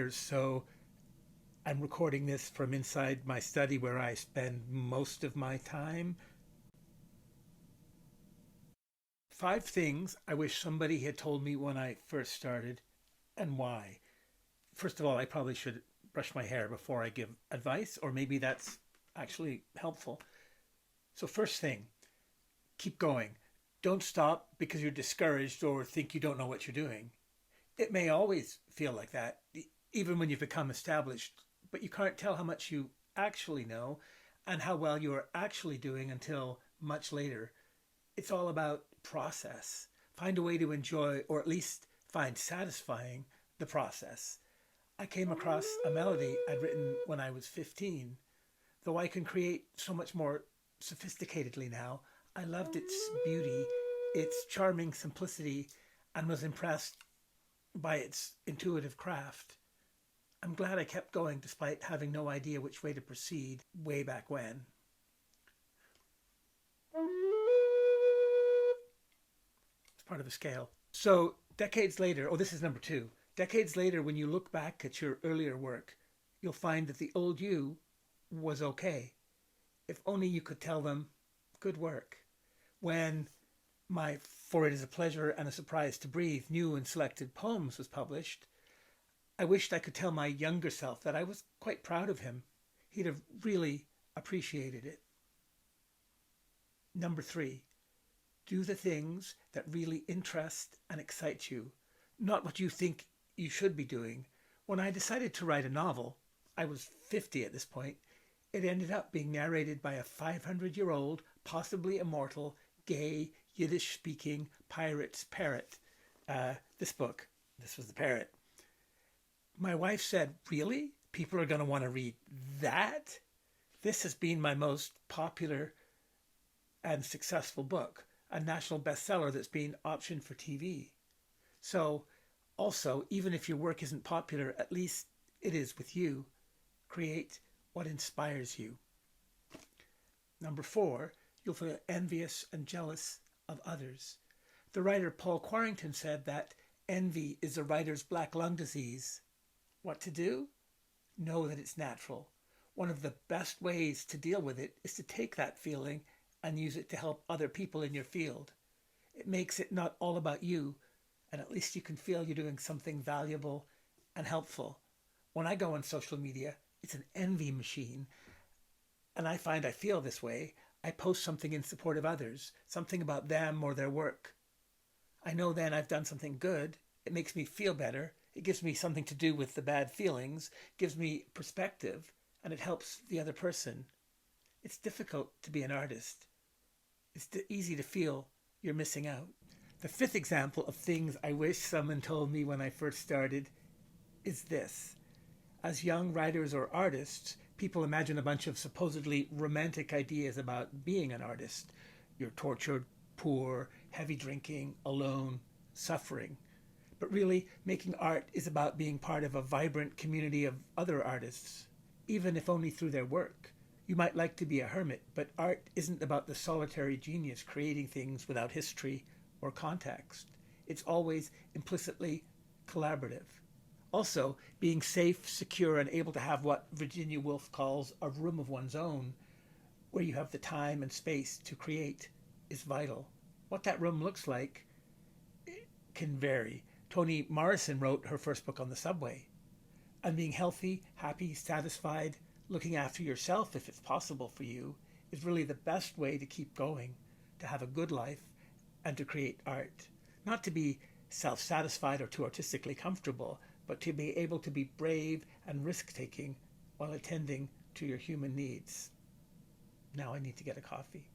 writers, so I'm recording this from inside my study where I spend most of my time. 5 things I wish somebody had told me when I first started, and why. First of all, I probably should brush my hair before I give advice, or maybe that's actually helpful. So, first thing, keep going. Don't stop because you're discouraged or think you don't know what you're doing. It may always feel like that, even when you've become established, but you can't tell how much you actually know and how well you are actually doing until much later. It's all about process. Find a way to enjoy, or at least find satisfying, the process. I came across a melody I'd written when I was 15. Though I can create so much more sophisticatedly now, I loved its beauty, its charming simplicity, and was impressed by its intuitive craft. I'm glad I kept going despite having no idea which way to proceed way back when. It's part of a scale. So, decades later, oh, this is number two. Decades later, when you look back at your earlier work, you'll find that the old you was okay. If only you could tell them, good work. When my For It Is a Pleasure and a Surprise to Breathe new and selected poems was published, I wished I could tell my younger self that I was quite proud of him. He'd have really appreciated it. Number three, do the things that really interest and excite you, not what you think you should be doing. When I decided to write a novel, I was 50 at this point, it ended up being narrated by a 500-year-old, possibly immortal, gay, Yiddish speaking pirate's parrot. This was the parrot. My wife said, really? People are going to want to read that? This has been my most popular and successful book, a national bestseller that's been optioned for TV. So, also, even if your work isn't popular, at least it is with you. Create what inspires you. Number four, you'll feel envious and jealous of others. The writer Paul Quarrington said that envy is a writer's black lung disease. What to do? Know that it's natural. One of the best ways to deal with it is to take that feeling and use it to help other people in your field. It makes it not all about you, and at least you can feel you're doing something valuable and helpful. When I go on social media, it's an envy machine, and I find I feel this way. I post something in support of others, something about them or their work. I know then I've done something good. It makes me feel better. It gives me something to do with the bad feelings, gives me perspective, and it helps the other person. It's difficult to be an artist. It's easy to feel you're missing out. The fifth example of things I wish someone told me when I first started is this. As young writers or artists, people imagine a bunch of supposedly romantic ideas about being an artist. You're tortured, poor, heavy drinking, alone, suffering. But really, making art is about being part of a vibrant community of other artists, even if only through their work. You might like to be a hermit, but art isn't about the solitary genius creating things without history or context. It's always implicitly collaborative. Also, being safe, secure, and able to have what Virginia Woolf calls a room of one's own, where you have the time and space to create, is vital. What that room looks like can vary. Toni Morrison wrote her first book on the subway. And being healthy, happy, satisfied, looking after yourself if it's possible for you, is really the best way to keep going, to have a good life, and to create art. Not to be self-satisfied or too artistically comfortable, but to be able to be brave and risk-taking while attending to your human needs. Now I need to get a coffee.